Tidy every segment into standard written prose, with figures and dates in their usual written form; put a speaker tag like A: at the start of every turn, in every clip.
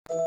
A: Hello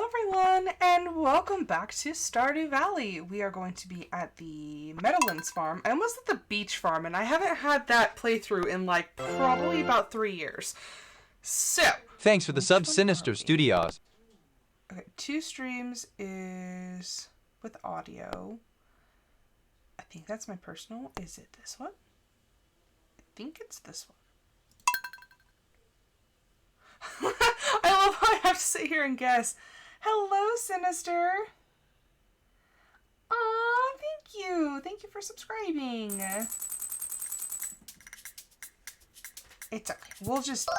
A: everyone, and welcome back to Stardew Valley. We are going to be at the Meadowlands farm. I almost at the beach farm, and I haven't had that playthrough in like probably about 3 years. So,
B: thanks for the sub, Sinister Studios.
A: Okay, 2 streams is with audio. I think that's my personal. Is it this one? I think it's this one. I love how I have to sit here and guess. Hello, Sinister. Aw, thank you. Thank you for subscribing. It's okay. We'll just be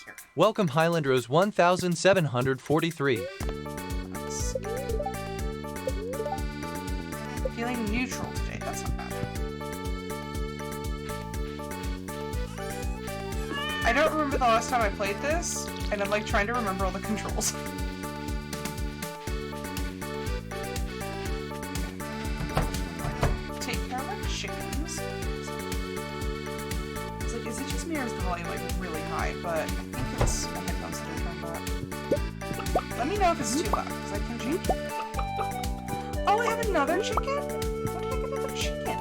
A: here.
B: Welcome, Highland Rose 1743.
A: Feeling neutral today. That's not bad. I don't remember the last time I played this, and I'm like trying to remember all the controls. Take care of my chickens. It's like, is it just me or is the volume like really high? But I think it's my headphones that are turned up. Let me know if it's too loud, because I can change it. Oh, I have another chicken? What did I get another chicken?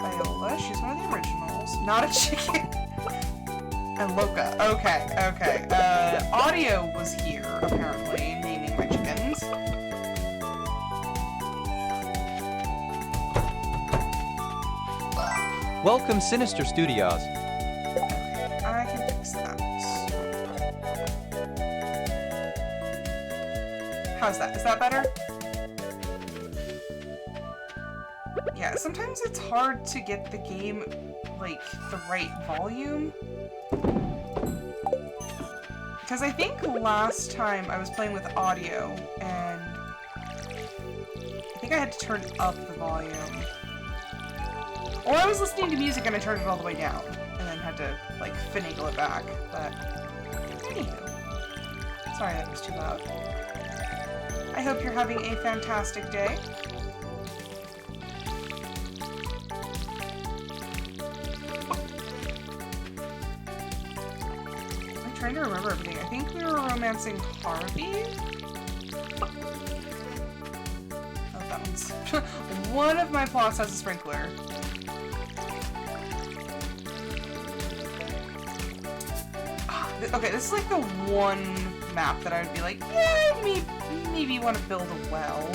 A: Viola, she's one of the originals. Not a chicken. And Loca. Okay. Audio was here, apparently, naming my chickens.
B: Welcome, Sinister Studios.
A: Okay, I can fix that. How's that? Is that better? Yeah, sometimes it's hard to get the game, like, the right volume. Because I think last time I was playing with audio, and I think I had to turn up the volume. Or I was listening to music and I turned it all the way down, and then had to, like, finagle it back. But, anywho. Sorry that was too loud. I hope you're having a fantastic day. Trying to remember everything. I think we were romancing Harvey. Oh, that one's one of my plots has a sprinkler. Okay, this is like the one map that I would be like, yeah, maybe want to build a well.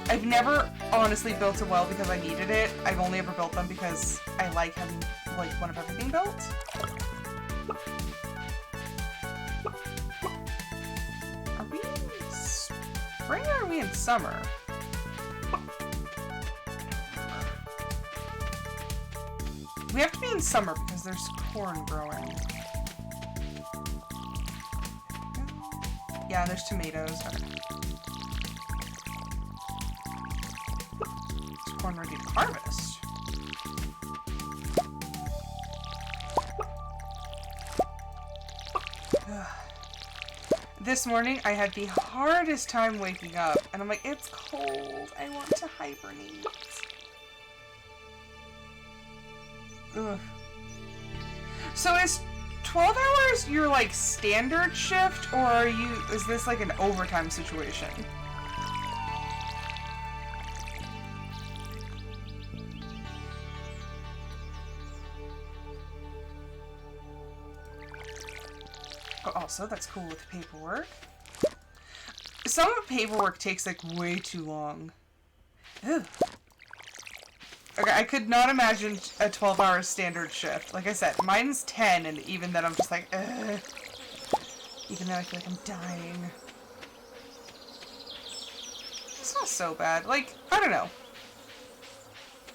A: I've never honestly built a well because I needed it. I've only ever built them because I like having like one of everything built. Spring or are we in summer? We have to be in summer because there's corn growing. Yeah, there's tomatoes. Okay. Is corn ready to harvest? This morning, I had the hardest time waking up, and I'm like, it's cold. I want to hibernate. Ugh. So is 12 hours your, like, standard shift, or is this, like, an overtime situation? Also, that's cool with paperwork. Some of the paperwork takes, like, way too long. Ew. Okay, I could not imagine a 12-hour standard shift. Like I said, mine's 10, and even then I'm just like, ugh. Even though I feel like I'm dying. It's not so bad. Like, I don't know.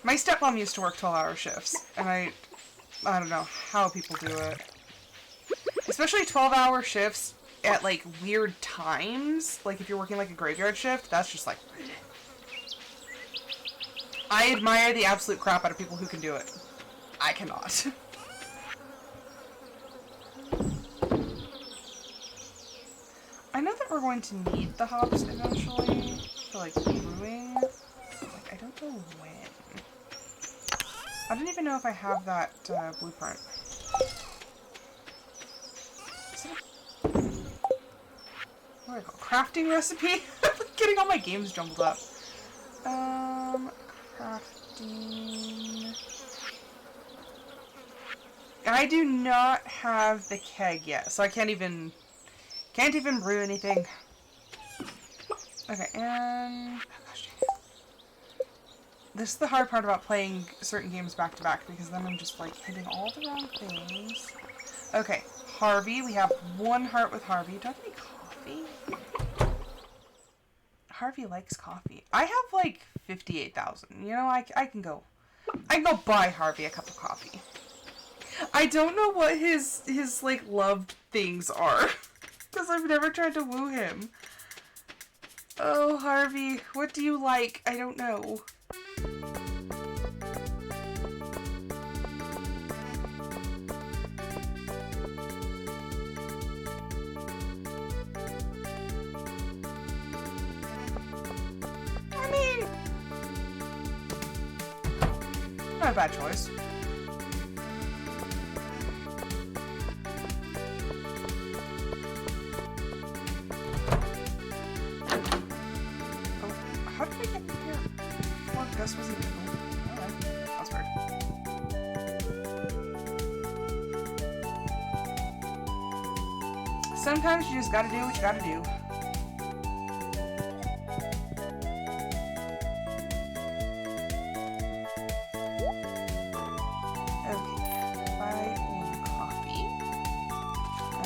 A: My stepmom used to work 12-hour shifts, and I don't know how people do it. Especially 12-hour shifts at, like, weird times. Like, if you're working, like, a graveyard shift, that's just, like... I admire the absolute crap out of people who can do it. I cannot. I know that we're going to need the hops eventually for, like, brewing. Like, I don't know when. I don't even know if I have that blueprint. What do I call it? Crafting recipe? I'm getting all my games jumbled up. Crafting. I do not have the keg yet, so I can't even brew anything. Okay, and oh gosh, this is the hard part about playing certain games back to back, because then I'm just like hitting all the wrong things. Okay, Harvey. We have 1 heart with Harvey. Do I have any coffee? Harvey likes coffee. I have like 58,000. You know, I can go buy Harvey a cup of coffee. I don't know what his like loved things are, because I've never tried to woo him. Oh, Harvey, what do you like? I don't know. Not a bad choice. Oh, how did I get here? Before Gus was even... Oh, alright. That's weird. Sometimes you just gotta do what you gotta do.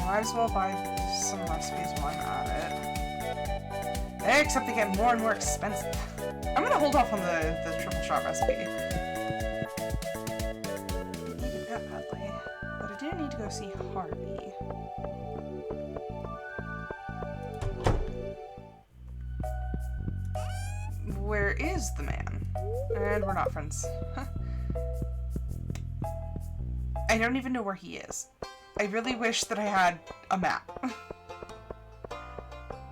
A: Might as well buy some recipes while I'm at it. Except they get more and more expensive. I'm gonna hold off on the triple shot recipe. I don't need it that badly. But I do need to go see Harvey. Where is the man? And we're not friends. I don't even know where he is. I really wish that I had a map.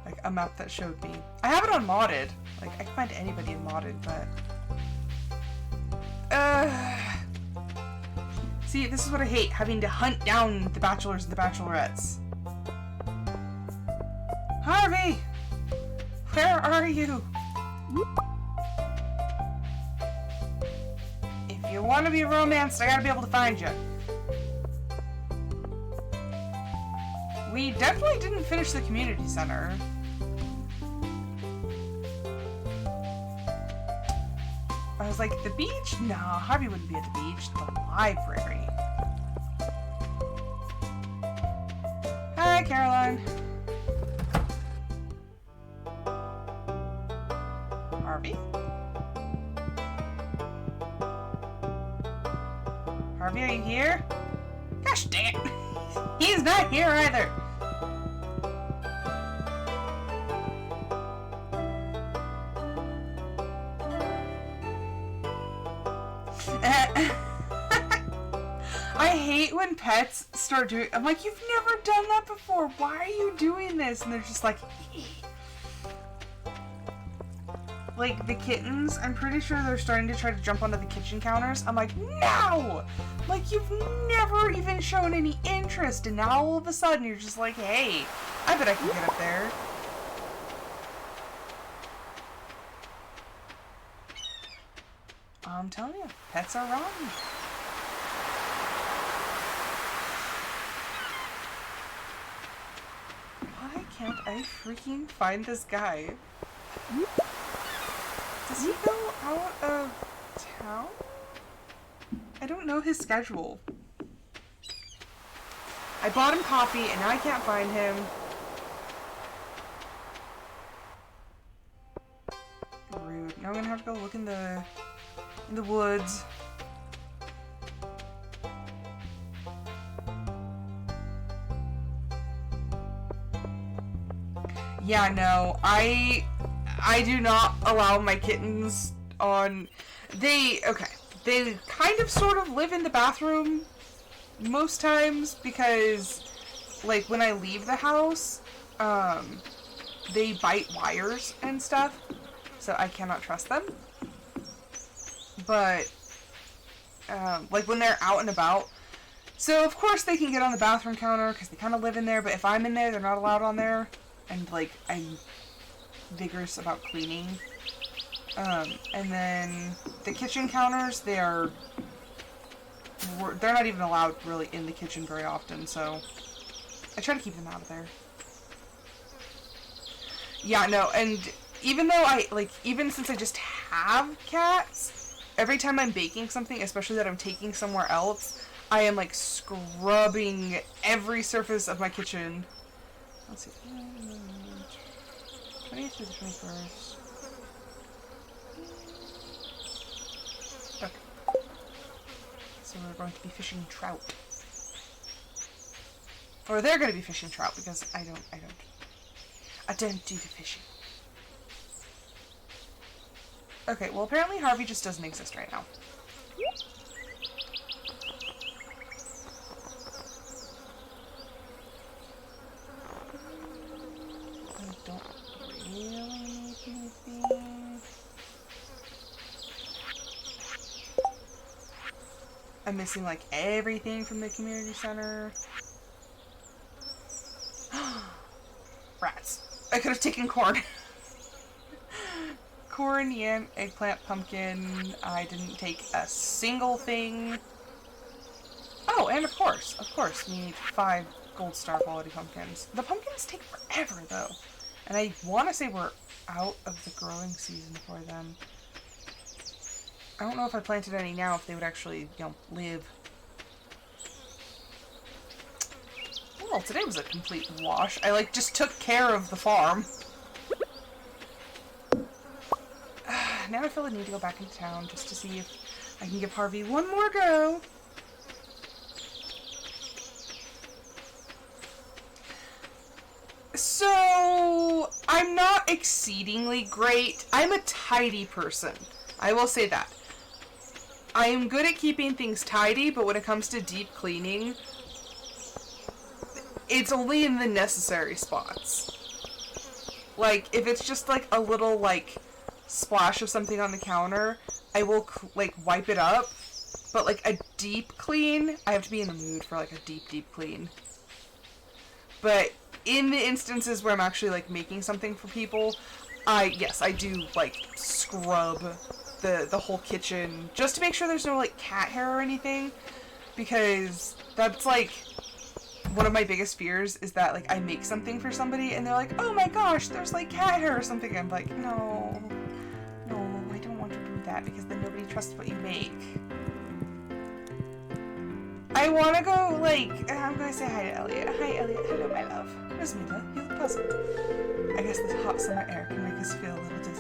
A: Like, a map that showed me. I have it on modded. Like, I can find anybody in modded, but... See, this is what I hate. Having to hunt down the bachelors and the bachelorettes. Harvey! Where are you? If you want to be romanced, I gotta be able to find you. We definitely didn't finish the community center. I was like, the beach? No, Harvey wouldn't be at the beach. The library. Hi, Caroline. Harvey? Harvey, are you here? Gosh dang it. He's not here either. I hate when pets start doing... I'm like, you've never done that before. Why are you doing this? And they're just like... Like, the kittens, I'm pretty sure they're starting to try to jump onto the kitchen counters. I'm like, no! Like, you've never even shown any interest, and now all of a sudden you're just like, hey, I bet I can get up there. I'm telling you, pets are wrong. Why can't I freaking find this guy? Does he go out of town? I don't know his schedule. I bought him coffee and now I can't find him. Rude. Now I'm gonna have to go look in the woods. Yeah, no, I do not allow my kittens on... They kind of sort of live in the bathroom most times because, like, when I leave the house, they bite wires and stuff, so I cannot trust them. But, like, when they're out and about, so of course they can get on the bathroom counter because they kind of live in there, but if I'm in there, they're not allowed on there. And, like, I'm vigorous about cleaning. And then the kitchen counters, they're not even allowed really in the kitchen very often, so I try to keep them out of there. Yeah, no, and even though even since I just have cats, every time I'm baking something, especially that I'm taking somewhere else, I am, like, scrubbing every surface of my kitchen. Let's see. 20th to the 21st. Okay. So we're going to be fishing trout. Or they're going to be fishing trout because I don't do the fishing. Okay, well apparently Harvey just doesn't exist right now. I don't really need anything. I'm missing like everything from the community center. Rats. I could have taken corn. Corn, yam, eggplant, pumpkin. I didn't take a single thing. Oh, and of course, we need 5 gold star quality pumpkins. The pumpkins take forever though. And I want to say we're out of the growing season for them. I don't know if I planted any now, if they would actually, live. Well, today was a complete wash. I, just took care of the farm. Now I feel the need to go back into town just to see if I can give Harvey one more go. So, I'm not exceedingly great. I'm a tidy person. I will say that. I am good at keeping things tidy, but when it comes to deep cleaning, it's only in the necessary spots. Like, if it's just, a little, splash of something on the counter, I will, wipe it up. But, a deep clean, I have to be in the mood for, a deep, deep clean. But in the instances where I'm actually, making something for people, I do, scrub the whole kitchen just to make sure there's no, cat hair or anything. Because that's, one of my biggest fears is that, I make something for somebody and they're like, oh my gosh, there's, cat hair or something. I'm like, no, I don't want to do that because then nobody trusts what you make. I want to go, I'm going to say hi to Elliot. Hi, Elliot. Hello, my love. Where's Mila? You look puzzled. I guess this hot summer air can make us feel a little dizzy.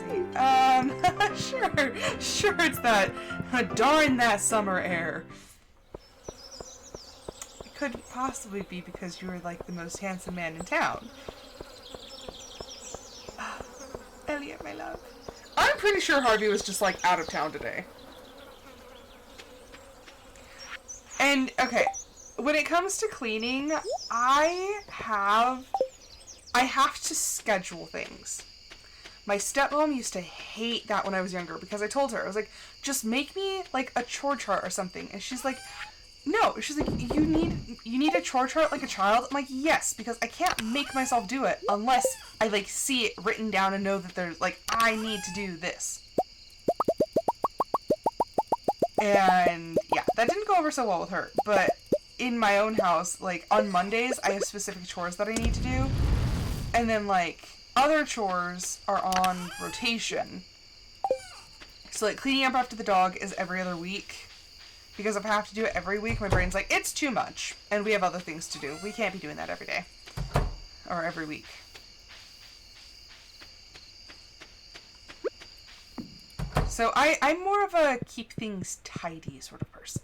A: Sure, it's that. Darn that summer air. It could possibly be because you were, the most handsome man in town. Elliot, my love. I'm pretty sure Harvey was just, out of town today. And, okay, when it comes to cleaning, I have to schedule things. My stepmom used to hate that when I was younger because I told her, I was like, just make me like a chore chart or something. And she's like, no. She's like, you need a chore chart like a child? I'm like, yes, because I can't make myself do it unless I like see it written down and know that there's like, I need to do this. And yeah, that didn't go over so well with her. But in my own house, like on Mondays, I have specific chores that I need to do. And then like other chores are on rotation. So like cleaning up after the dog is every other week. Because if I have to do it every week, my brain's like, it's too much. And we have other things to do. We can't be doing that every day. Or every week. So I'm more of a keep things tidy sort of person.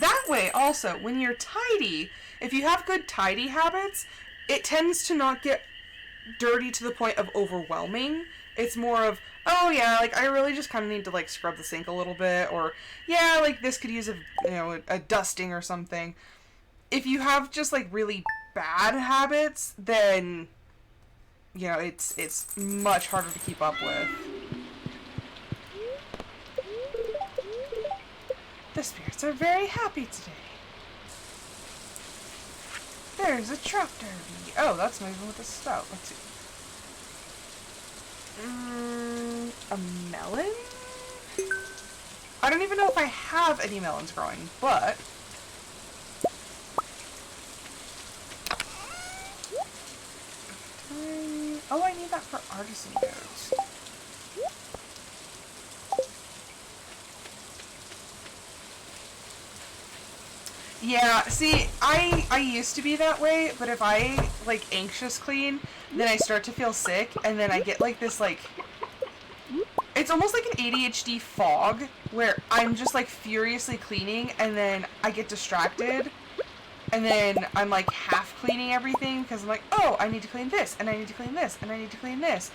A: That way, also, when you're tidy, if you have good tidy habits, it tends to not get dirty to the point of overwhelming. It's more of, oh yeah, like I really just kind of need to like scrub the sink a little bit, or yeah, like this could use a dusting or something. If you have just like really bad habits, then it's much harder to keep up with. The spirits are very happy today. There's a truck derby. Oh, that's not even with the spout. Let's see. A melon? I don't even know if I have any melons growing, but oh, I need that for artisan goods. Yeah, see, I used to be that way, but if I, like, anxious clean, then I start to feel sick, and then I get, like, this, like, it's almost like an ADHD fog, where I'm just, like, furiously cleaning, and then I get distracted, and then I'm, like, half cleaning everything, because I'm like, oh, I need to clean this, and I need to clean this, and I need to clean this,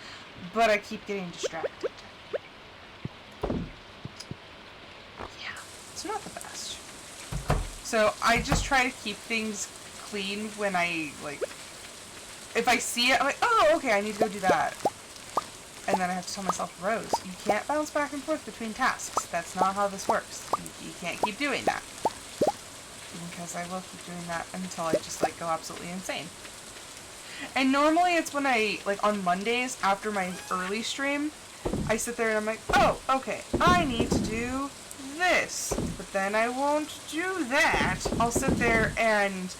A: but I keep getting distracted. Yeah, it's not the best. So I just try to keep things clean when I, like, if I see it, I'm like, oh, okay, I need to go do that. And then I have to tell myself, Rose, you can't bounce back and forth between tasks. That's not how this works. You can't keep doing that. Because I will keep doing that until I just, like, go absolutely insane. And normally it's when I, like, on Mondays, after my early stream, I sit there and I'm like, oh, okay, I need to do this, but then I won't do that. I'll sit there and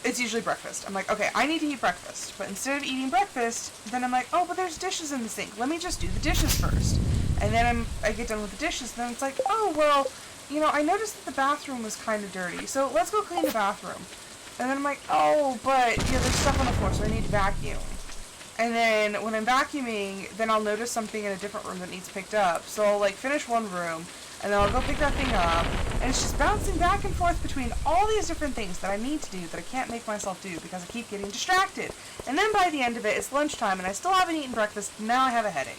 A: it's usually breakfast. I'm like, okay, I need to eat breakfast, but instead of eating breakfast, then I'm like, oh, but there's dishes in the sink. Let me just do the dishes first. And then I get done with the dishes, and then it's like, oh, well, I noticed that the bathroom was kind of dirty, so let's go clean the bathroom. And then I'm like, oh, but there's stuff on the floor, so I need to vacuum. And then when I'm vacuuming, then I'll notice something in a different room that needs picked up. So I'll like finish one room, and then I'll go pick that thing up, and it's just bouncing back and forth between all these different things that I need to do that I can't make myself do because I keep getting distracted. And then by the end of it, it's lunchtime, and I still haven't eaten breakfast, and now I have a headache.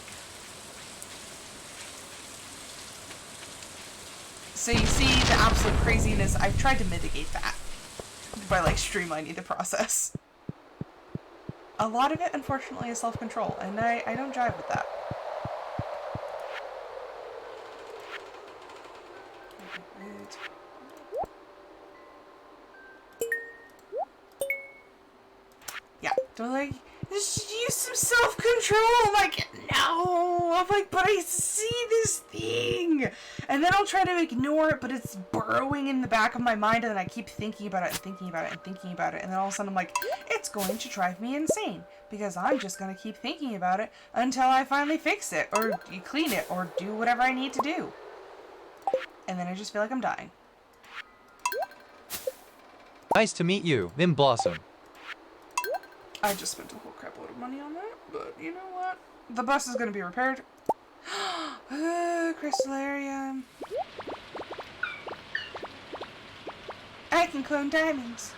A: So you see the absolute craziness. I've tried to mitigate that by like streamlining the process. A lot of it, unfortunately, is self-control, and I don't jive with that. Yeah, they're like, just use some self-control. I'm like, no. I'm like, but I see this thing. And then I'll try to ignore it, but it's burrowing in the back of my mind, and then I keep thinking about it and thinking about it and thinking about it. And then all of a sudden I'm like, it's going to drive me insane because I'm just going to keep thinking about it until I finally fix it or clean it or do whatever I need to do. And then I just feel like I'm dying.
B: Nice to meet you, Vim Blossom.
A: I just spent a whole crap load of money on that, but you know what? The bus is going to be repaired. Crystallarium. I can clone diamonds.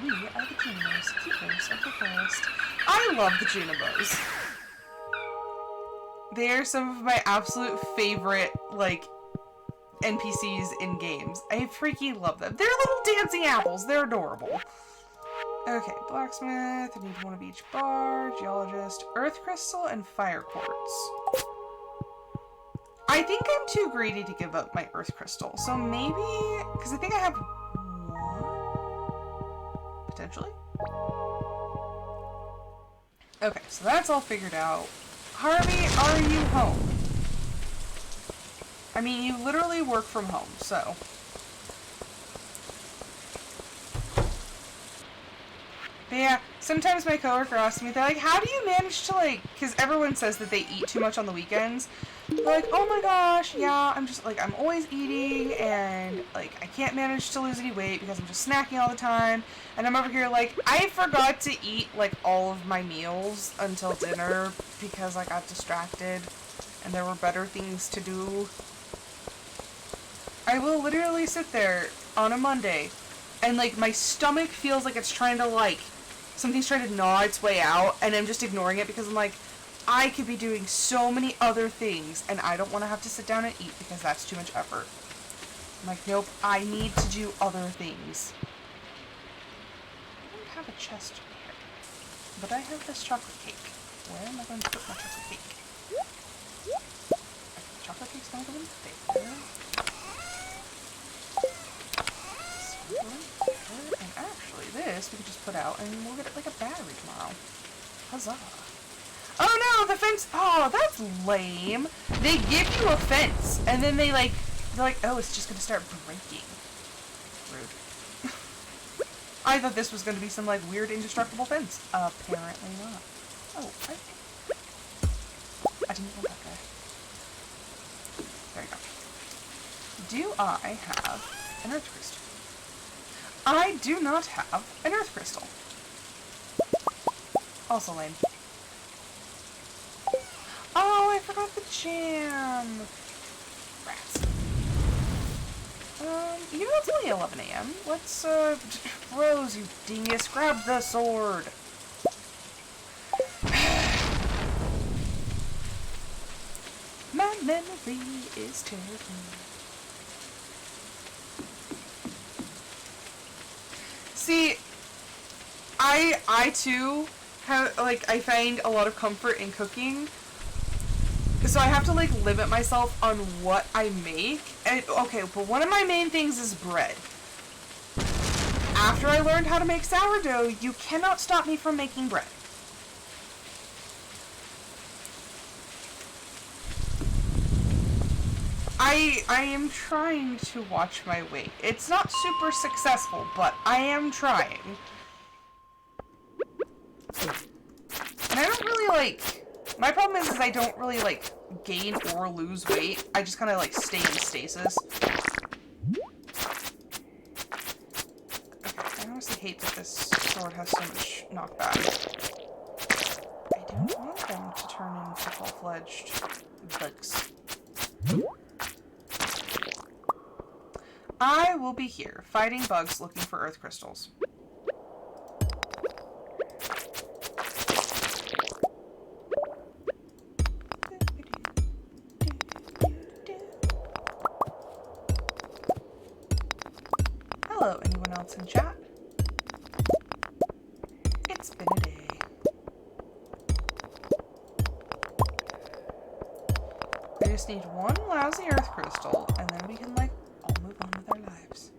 A: We are the Junimos, keepers of the forest. I love the Junimos. They are some of my absolute favorite, like, NPCs in games. I freaking love them. They're little dancing apples. They're adorable. Okay, blacksmith. I need one of each bar. Geologist. Earth crystal and fire quartz. I think I'm too greedy to give up my earth crystal. So maybe... Because I think I have one? Potentially? Okay, so that's all figured out. Harvey, are you home? I mean, you literally work from home, so... But yeah, sometimes my coworker asks me, they're like, how do you manage to, like... Because everyone says that they eat too much on the weekends. They're like, oh my gosh, yeah, I'm just, like, I'm always eating, and, like, I can't manage to lose any weight because I'm just snacking all the time. And I'm over here, like, I forgot to eat, like, all of my meals until dinner because I got distracted and there were better things to do. I will literally sit there on a Monday and, like, my stomach feels like it's trying to, like, something's trying to gnaw its way out, and I'm just ignoring it because I'm like, I could be doing so many other things, and I don't want to have to sit down and eat because that's too much effort. I'm like, nope, I need to do other things. I don't have a chest in here, but I have this chocolate cake. Where am I going to put my chocolate cake? Okay, chocolate cake's gonna go in there. And actually, this we can just put out, and we'll get it like a battery tomorrow. Huzzah. Oh no, the fence! Oh, that's lame. They give you a fence, and then they're like, oh, it's just gonna start breaking. Rude. I thought this was gonna be some, like, weird indestructible fence. Apparently not. Oh, I didn't want that guy. There you go. Do I have an earth crystal? I do not have an earth crystal. Also lame. Oh, I forgot the jam. Rats. You know it's only 11 a.m. Let's, Rose, you dingus, grab the sword. My memory is terrible. See, I too have, like, I find a lot of comfort in cooking. So I have to, like, limit myself on what I make. And, okay, but one of my main things is bread. After I learned how to make sourdough, you cannot stop me from making bread. I am trying to watch my weight. It's not super successful, but I am trying. And I don't really, like... My problem is I don't really, like, gain or lose weight. I just kind of, like, stay in stasis. Okay, I honestly hate that this sword has so much knockback. I don't want them to turn into full-fledged bugs. I will be here, fighting bugs looking for earth crystals. Hello, anyone else in chat? It's been a day. I just need one lousy earth crystal, and then we can, like, all move on with our lives.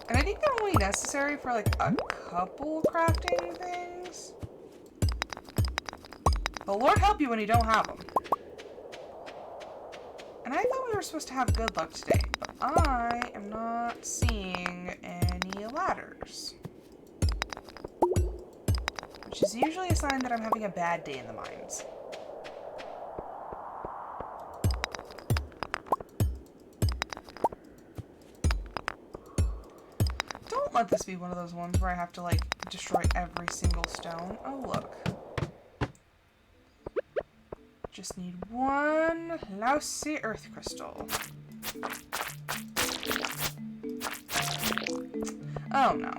A: And I think they're only necessary for, like, a couple crafting things. But Lord help you when you don't have them. And I thought we were supposed to have good luck today, but I am not seeing any ladders. Which is usually a sign that I'm having a bad day in the mines. Don't let this be one of those ones where I have to, like, destroy every single stone. Oh, look. Just need one lousy earth crystal. Oh no.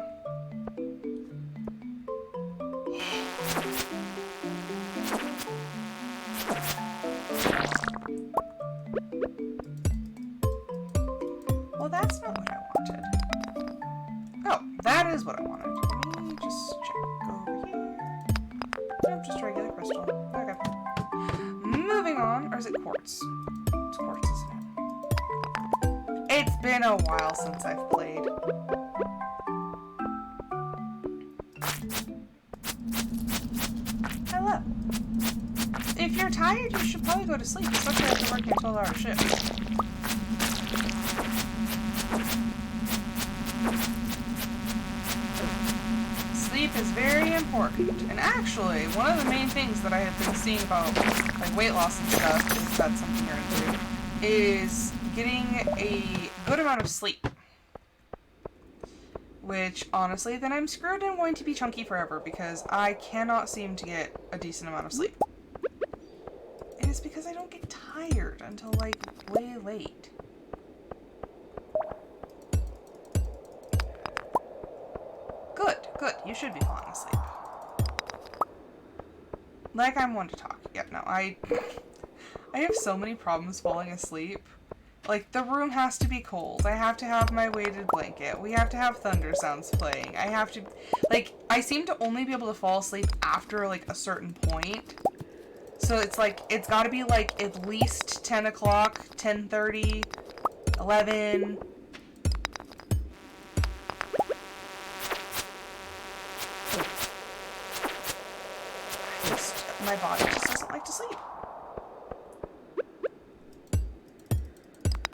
A: what I wanted. Let me just check over here. Nope, just regular crystal. Okay. Moving on. Or is it quartz? It's quartz, isn't it? It's been a while since I've played. Hello. If you're tired, you should probably go to sleep, especially after working a 12-hour shift. Sleep is very important, and actually, one of the main things that I have been seeing about like weight loss and stuff, is that's something you're into, is getting a good amount of sleep. Which, honestly, then I'm screwed and going to be chunky forever, because I cannot seem to get a decent amount of sleep. And it's because I don't get tired until, like, way late. Good, good. You should be falling asleep. Like I'm one to talk. Yeah, no, I have so many problems falling asleep. Like, the room has to be cold. I have to have my weighted blanket. We have to have thunder sounds playing. I have to... Like, I seem to only be able to fall asleep after, like, a certain point. So it's like, it's gotta be, like, at least 10 o'clock, 10:30, 11... My body just doesn't like to sleep.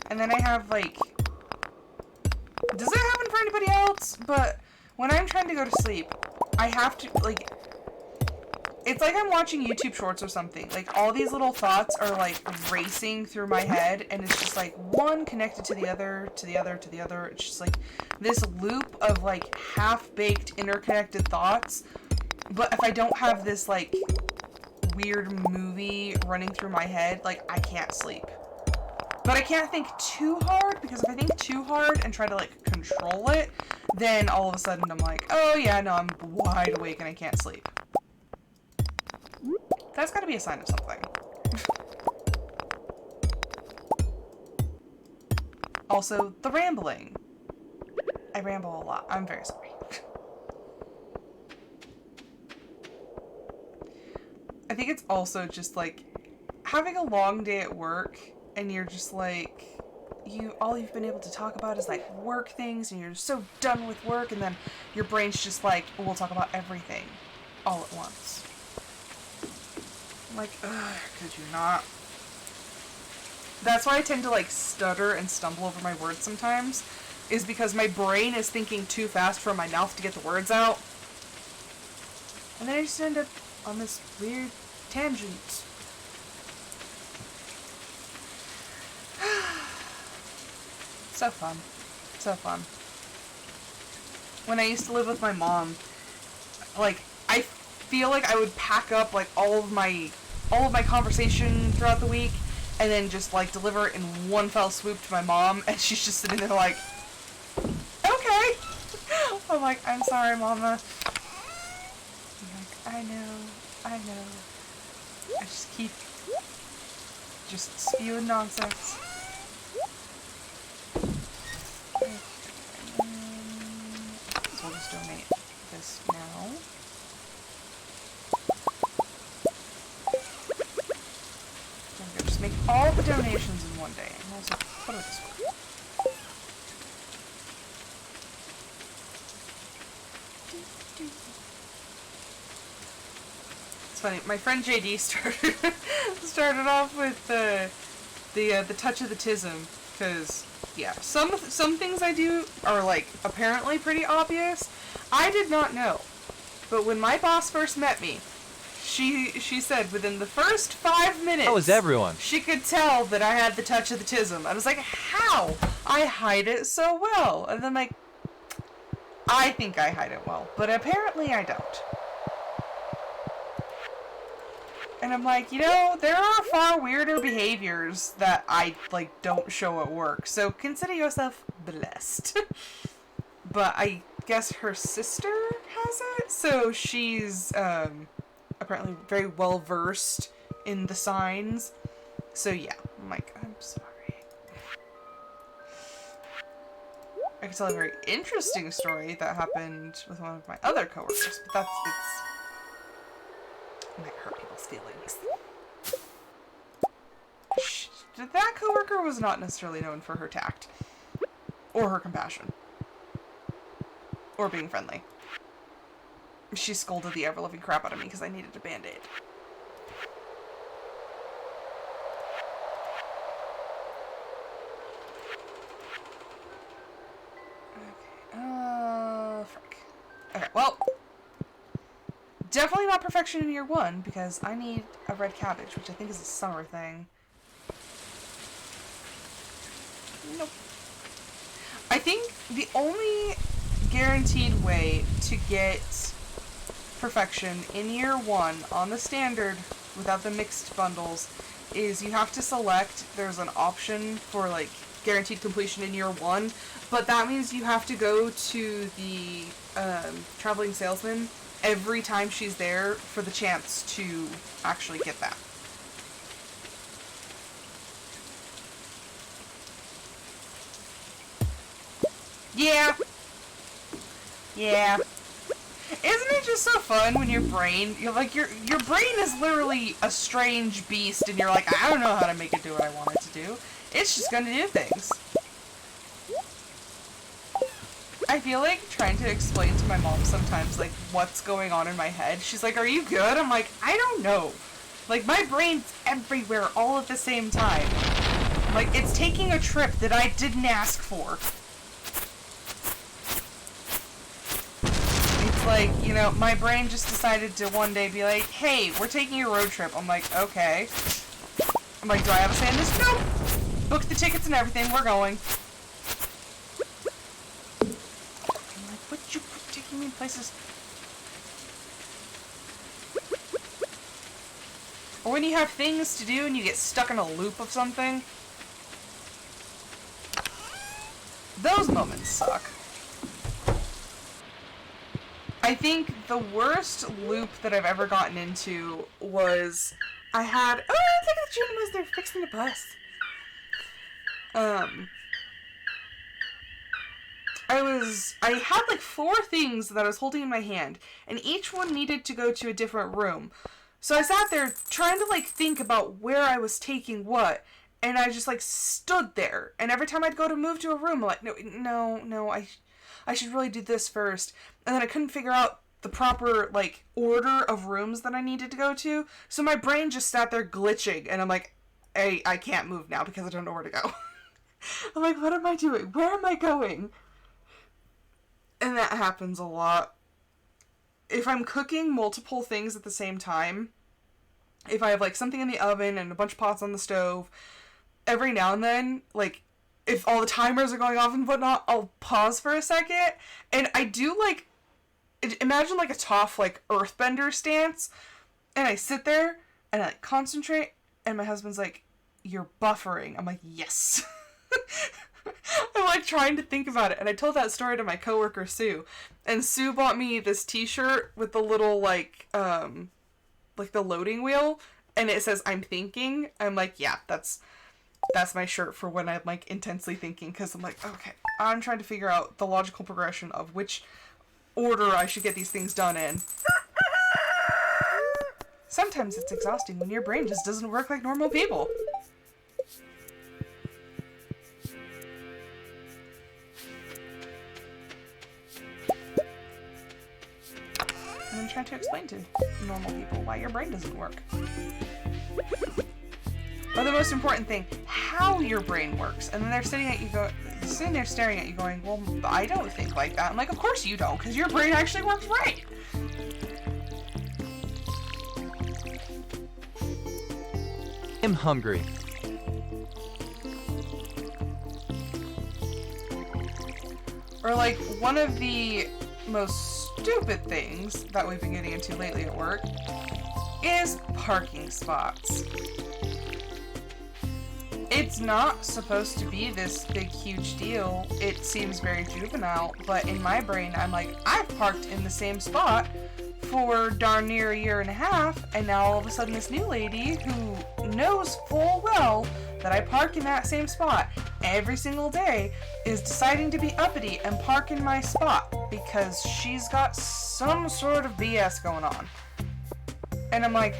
A: And then I have, like... Does it happen for anybody else? But when I'm trying to go to sleep, I have to, like... It's like I'm watching YouTube shorts or something. Like, all these little thoughts are, like, racing through my head, and it's just, like, one connected to the other, to the other, to the other. It's just, like, this loop of, like, half-baked, interconnected thoughts. But if I don't have this, like, weird movie running through my head, like, I can't sleep. But I can't think too hard, because if I think too hard and try to, like, control it, then all of a sudden I'm like, oh yeah, no, I'm wide awake and I can't sleep. That's gotta be a sign of something. Also, the rambling. I ramble a lot. I'm very sorry. I think it's also just, like, having a long day at work, and you're just, like, all you've been able to talk about is, like, work things, and you're so done with work, and then your brain's just like, we'll talk about everything all at once. I'm like, ugh, could you not? That's why I tend to, like, stutter and stumble over my words sometimes, is because my brain is thinking too fast for my mouth to get the words out. And then I just end up on this weird tangent. So fun. So fun. When I used to live with my mom, like, I feel like I would pack up, like, all of my conversation throughout the week, and then just, like, deliver it in one fell swoop to my mom, and she's just sitting there like, okay. I'm like, I'm sorry, Mama. I'm like, I know. I just keep spewing nonsense. Okay. So we'll just donate this now. There we go. Just make all the donations in one day. And also put it this way. It's funny. My friend JD started off with the touch of the tism, because yeah, some things I do are, like, apparently pretty obvious. I did not know, but when my boss first met me, she said within the first 5 minutes,
B: How is everyone?
A: she could tell that I had the touch of the tism. I was like, how? I hide it so well. And then, like, I think I hide it well, but apparently I don't. And I'm like, you know, there are far weirder behaviors that I, like, don't show at work, so consider yourself blessed. But I guess her sister has it, so she's, apparently very well versed in the signs. So yeah, I'm like, I'm sorry. I could tell a very interesting story that happened with one of my other coworkers, but it might hurt people's feelings. That coworker was not necessarily known for her tact, or her compassion, or being friendly. She scolded the ever-loving crap out of me because I needed a band-aid. Okay, frick. Okay, well, definitely not perfection in year 1, because I need a red cabbage, which I think is a summer thing. Nope. I think the only guaranteed way to get perfection in year 1 on the standard without the mixed bundles is you have to select, there's an option for like guaranteed completion in year 1, but that means you have to go to the traveling salesman every time she's there for the chance to actually get that. Yeah. Yeah. Isn't it just so fun when your brain, your brain is literally a strange beast and you're like, I don't know how to make it do what I want it to do. It's just gonna do things. I feel like trying to explain to my mom sometimes, like, what's going on in my head. She's like, are you good? I'm like, I don't know. Like, my brain's everywhere all at the same time. Like, it's taking a trip that I didn't ask for. Like, you know, my brain just decided to one day be like, hey, we're taking a road trip. I'm like, okay. I'm like, do I have a say in this? Nope. Booked the tickets and everything. We're going. I'm like, what you taking me places? Or when you have things to do and you get stuck in a loop of something. Those moments suck. I think the worst loop that I've ever gotten into was I had... Oh, look at the Junimas, they're fixing the bus. I had like 4 things that I was holding in my hand, and each one needed to go to a different room. So I sat there trying to like think about where I was taking what, and I just like stood there. And every time I'd go to move to a room, I'm like, no, I should really do this first. And then I couldn't figure out the proper, like, order of rooms that I needed to go to. So my brain just sat there glitching. And I'm like, hey, I can't move now because I don't know where to go. I'm like, what am I doing? Where am I going? And that happens a lot. If I'm cooking multiple things at the same time, if I have, like, something in the oven and a bunch of pots on the stove, every now and then, like, if all the timers are going off and whatnot, I'll pause for a second, and I do, like, imagine, like, a Toph, like, earthbender stance, and I sit there, and I, like, concentrate, and my husband's like, you're buffering. I'm like, yes. I'm, like, trying to think about it, and I told that story to my coworker, Sue, and Sue bought me this t-shirt with the little, like, the loading wheel, and it says, I'm thinking. I'm like, yeah, that's my shirt for when I'm, like, intensely thinking, because I'm like, okay, I'm trying to figure out the logical progression of which order I should get these things done in. Sometimes it's exhausting when your brain just doesn't work like normal people. And I'm trying to explain to normal people why your brain doesn't work. Or the most important thing, how your brain works. And then they're sitting there staring at you going, well, I don't think like that. I'm like, of course you don't, because your brain actually works right.
B: I'm hungry.
A: Or like, one of the most stupid things that we've been getting into lately at work is parking spots. It's not supposed to be this big, huge deal. It seems very juvenile, but in my brain, I'm like, I've parked in the same spot for darn near a year and a half, and now all of a sudden this new lady who knows full well that I park in that same spot every single day is deciding to be uppity and park in my spot because she's got some sort of BS going on. And I'm like,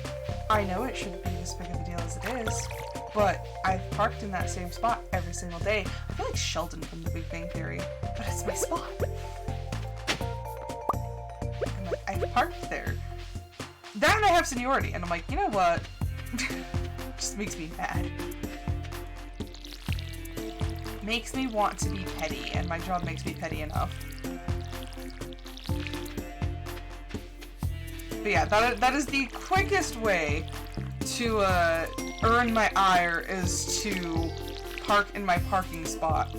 A: I know it shouldn't be this big of a deal as it is, but I've parked in that same spot every single day. I feel like Sheldon from The Big Bang Theory, but it's my spot. I'm like, I've parked there. That and I have seniority, and I'm like, you know what? Just makes me mad. Makes me want to be petty, and my job makes me petty enough. But yeah, that is the quickest way to earn my ire, is to park in my parking spot.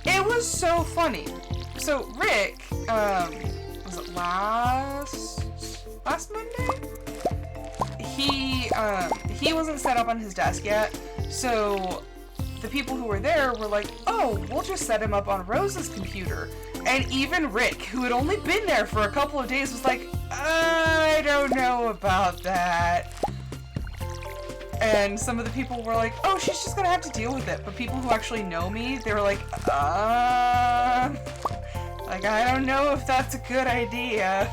A: It was so funny. So Rick, was it last Monday? He wasn't set up on his desk yet, so the people who were there were like, oh, we'll just set him up on Rose's computer. And even Rick, who had only been there for a couple of days, was like, I don't know about that. And some of the people were like, oh, she's just gonna have to deal with it. But people who actually know me, they were like, I don't know if that's a good idea.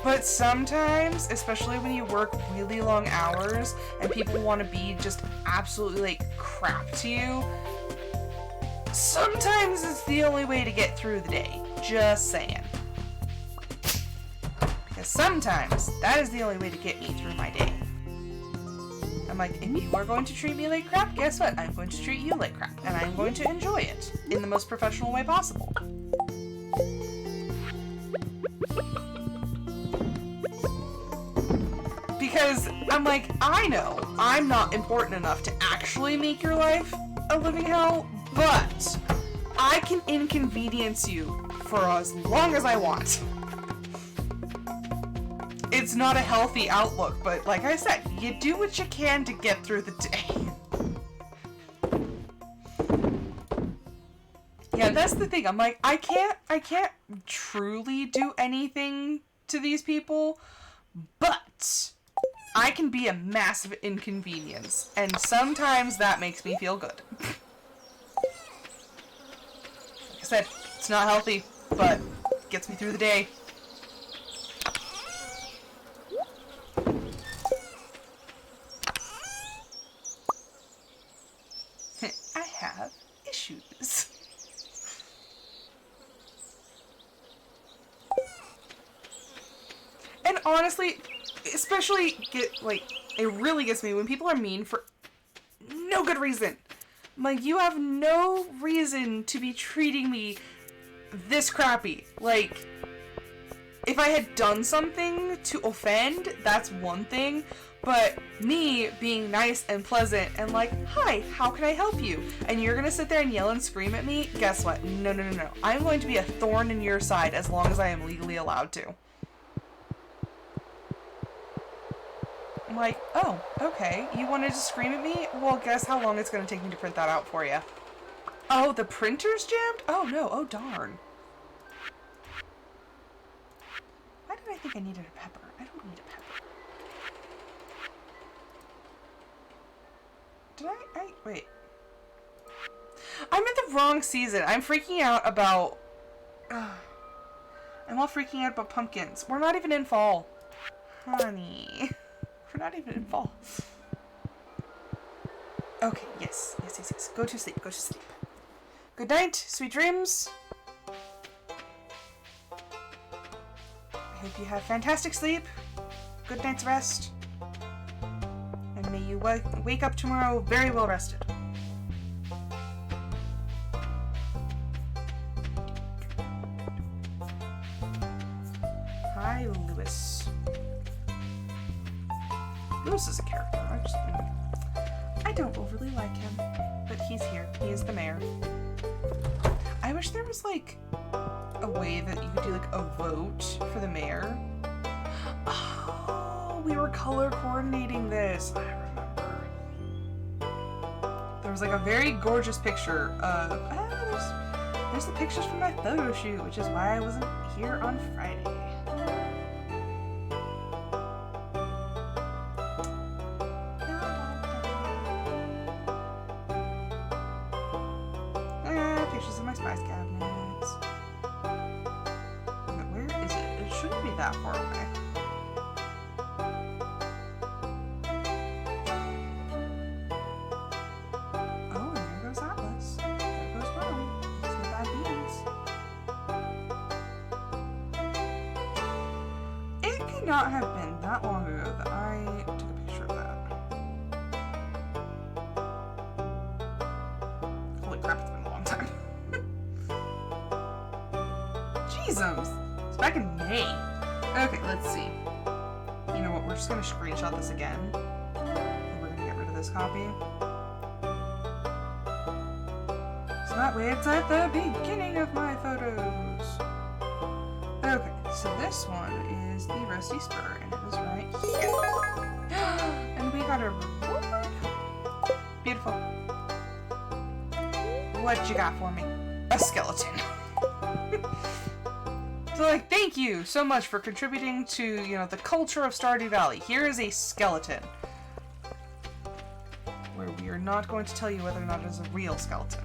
A: But sometimes, especially when you work really long hours and people want to be just absolutely like crap to you, sometimes it's the only way to get through the day. Just saying. Because sometimes that is the only way to get me through my day. I'm like, if you are going to treat me like crap, guess what? I'm going to treat you like crap. And I'm going to enjoy it in the most professional way possible. Because I'm like, I know I'm not important enough to actually make your life a living hell, but I can inconvenience you for as long as I want. It's not a healthy outlook, but like I said, you do what you can to get through the day. Yeah, that's the thing. I'm like, I can't truly do anything to these people, but I can be a massive inconvenience, and sometimes that makes me feel good. Like I said, it's not healthy, but it gets me through the day. I have issues. And honestly, especially it really gets me when people are mean for no good reason. I'm like, you have no reason to be treating me this crappy. Like, if I had done something to offend, that's one thing. But me being nice and pleasant and like, hi, how can I help you? And you're gonna sit there and yell and scream at me? Guess what? No. I'm going to be a thorn in your side as long as I am legally allowed to. I'm like, oh, okay, you wanted to scream at me? Well, guess how long it's going to take me to print that out for you. Oh, the printer's jammed? Oh, no. Oh, darn. Why did I think I needed a pepper? I don't need a pepper. Did I wait. I'm in the wrong season. I'm freaking out about... I'm all freaking out about pumpkins. We're not even in fall. Honey... We're not even in fall. Okay, yes. Go to sleep. Good night, sweet dreams. I hope you have fantastic sleep. Good night's rest. And may you wake up tomorrow very well rested. Hi, Lewis. Lewis is a character. I don't overly like him, but he's here. He is the mayor. I wish there was like a way that you could do like a vote for the mayor. Oh, we were color coordinating this. I remember. There was like a very gorgeous picture of, there's the pictures from my photo shoot, which is why I wasn't here on Friday. Pictures of my spice cabinets. Okay, where is it? It shouldn't be that far away. Oh, and there goes Atlas. There goes Mom. It's the bad beans. It could not have been that long ago that I took a picture of that. Holy crap, it's been a long time. Jesus! It's back in May. Okay, let's see. You know what, we're just gonna screenshot this again. And we're gonna get rid of this copy. So that way it's at the beginning of my photos. Okay, so this one is the Rusty Spur, and it is right here. And we got a reward. Beautiful. What you got for me? A skeleton. So, like, thank you so much for contributing to, you know, the culture of Stardew Valley. Here is a skeleton. Where we are not going to tell you whether or not it is a real skeleton.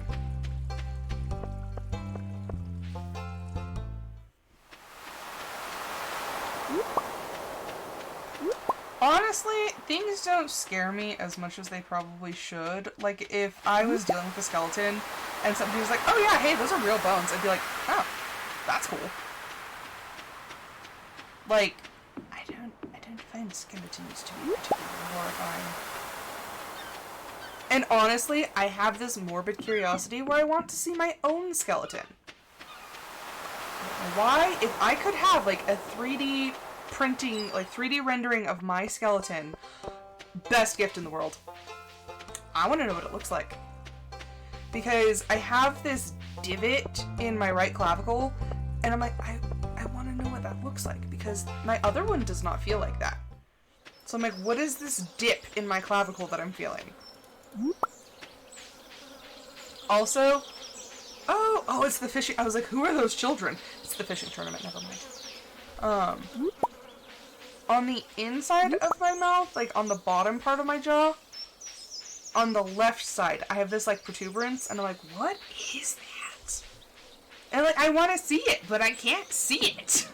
A: Honestly, things don't scare me as much as they probably should. Like, if I was dealing with a skeleton and somebody was like, oh yeah, hey, those are real bones, I'd be like, oh, that's cool. Like, I don't find skeletons to be particularly horrifying. And honestly, I have this morbid curiosity where I want to see my own skeleton. Why? If I could have, like, a 3D printing, like, 3D rendering of my skeleton, best gift in the world. I want to know what it looks like. Because I have this divot in my right clavicle, and I'm like, I want to know what that looks like, because my other one does not feel like that. So I'm like, what is this dip in my clavicle that I'm feeling? Also, oh, it's the fishing. I was like, who are those children? It's the fishing tournament, never mind. On the inside of my mouth, like on the bottom part of my jaw, on the left side, I have this like protuberance, and I'm like, what is that? And like, I want to see it, but I can't see it.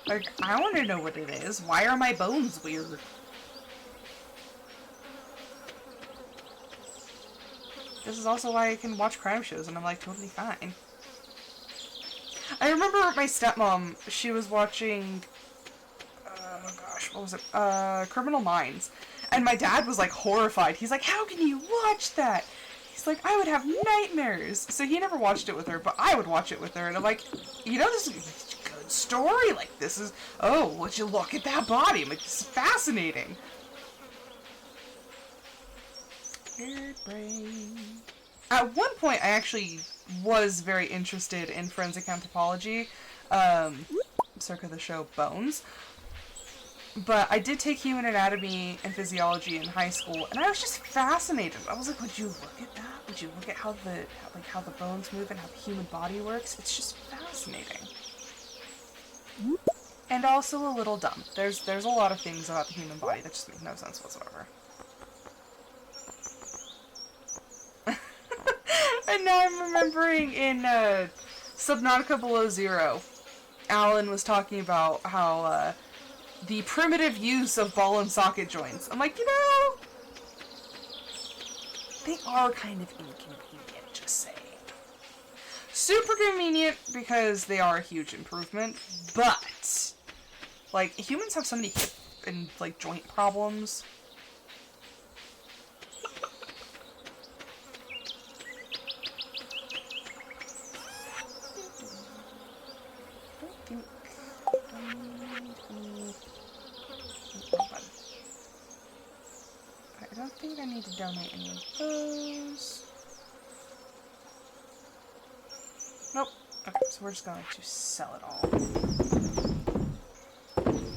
A: Like, I want to know what it is. Why are my bones weird? This is also why I can watch crime shows, and I'm like, totally fine. I remember my stepmom, she was watching, oh gosh, what was it? Criminal Minds. And my dad was like horrified. He's like, how can you watch that? He's like, I would have nightmares. So he never watched it with her, but I would watch it with her. And I'm like, you know, this is a good story. Like, this is, oh, would you look at that body? I'm like, this is fascinating. Weird brain. At one point, I actually was very interested in forensic anthropology, circa the show Bones. But I did take human anatomy and physiology in high school, and I was just fascinated. I was like, would you look at that? Would you look at how the bones move and how the human body works? It's just fascinating. And also a little dumb. There's a lot of things about the human body that just make no sense whatsoever. And now I'm remembering in Subnautica Below Zero, Alan was talking about how the primitive use of ball and socket joints. I'm like, you know, they are kind of inconvenient, just saying. Super convenient because they are a huge improvement, but like, humans have so many hip and like joint problems. I don't think I need to donate any of those. Nope. Okay, so we're just going to sell it all.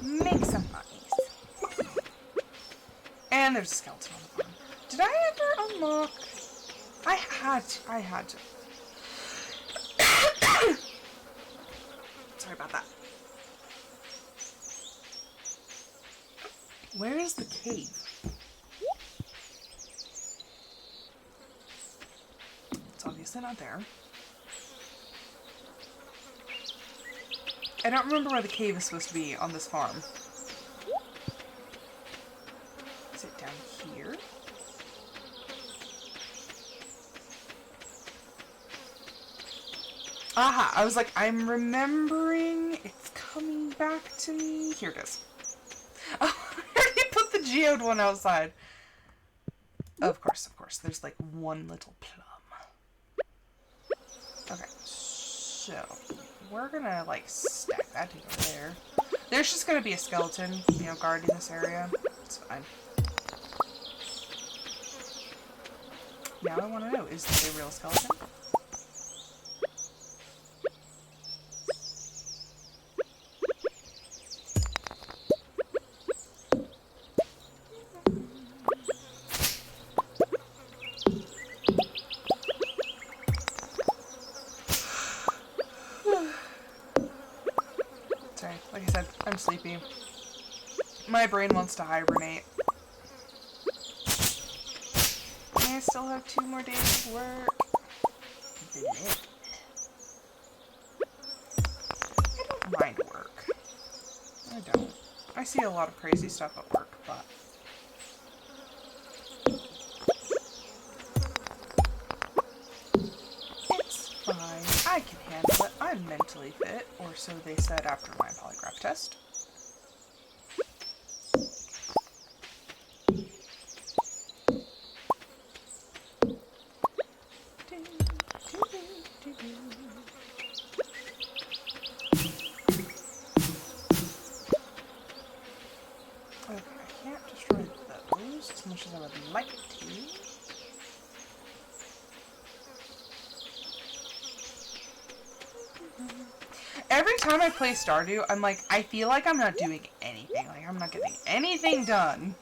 A: Make some money. And there's a skeleton on the bottom. Did I ever unlock? I had to. Sorry about that. Where is the cave? It's obviously not there. I don't remember where the cave is supposed to be on this farm. Is it down here? Aha! I was like, I'm remembering. It's coming back to me. Here it is. Oh, I already put the geode one outside. Of course. There's like one little plum. Okay, so we're gonna like stack that over there. There's just gonna be a skeleton, you know, guarding this area. It's fine. Now I want to know, is this a real skeleton? Sorry, like I said, I'm sleepy. My brain wants to hibernate. I still have 2 more days of work. I don't mind work. I don't. I see a lot of crazy stuff at work, but... it's fine. I can handle it. I'm mentally fit, or so they said after my polygraph test. Okay, I can't destroy those as much as I would like to. Every time I play Stardew, I'm like, I feel like I'm not doing anything. Like, I'm not getting anything done.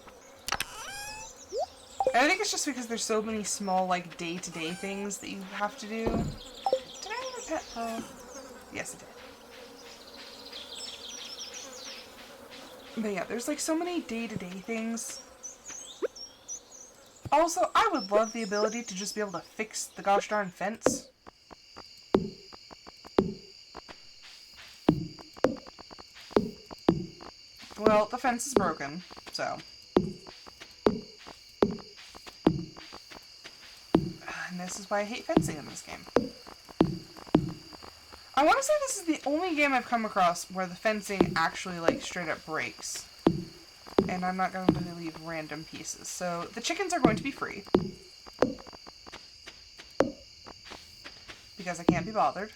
A: I think it's just because there's so many small, like, day-to-day things that you have to do. Did I have a pet pearl? Yes, I did. But yeah, there's like so many day-to-day things. Also, I would love the ability to just be able to fix the gosh darn fence. Well, the fence is broken, so. And this is why I hate fencing in this game. I want to say this is the only game I've come across where the fencing actually, like, straight up breaks. And I'm not going to leave random pieces. So, the chickens are going to be free. Because I can't be bothered.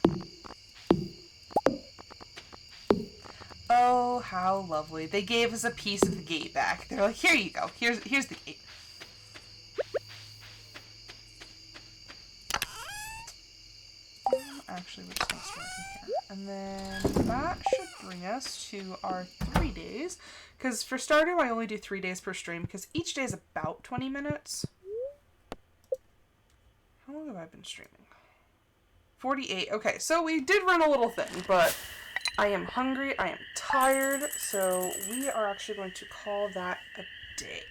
A: Oh, how lovely. They gave us a piece of the gate back. They're like, here you go. Here's the gate. Actually, we're just going to start in here. And then that should bring us to our 3 days. Because for Stardew, I only do 3 days per stream. Because each day is about 20 minutes. How long have I been streaming? 48. Okay, so we did run a little thin, but I am hungry. I am tired. So we are actually going to call that a day.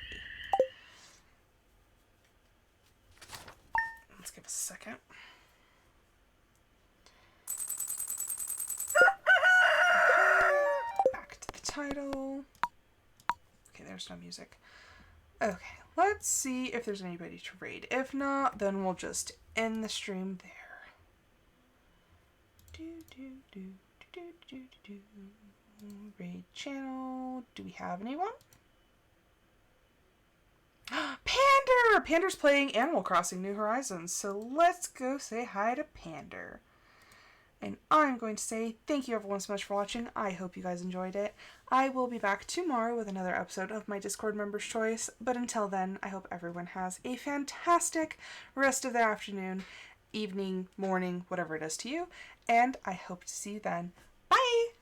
A: Let's give us a second. Back to the title. Okay, there's no music. Okay, let's see if there's anybody to raid. If not, then we'll just end the stream there. Raid channel. Do we have anyone? Pander! Pander's playing Animal Crossing New Horizons, so let's go say hi to Pander. And I'm going to say thank you everyone so much for watching. I hope you guys enjoyed it. I will be back tomorrow with another episode of my Discord Members' Choice. But until then, I hope everyone has a fantastic rest of their afternoon, evening, morning, whatever it is to you. And I hope to see you then. Bye!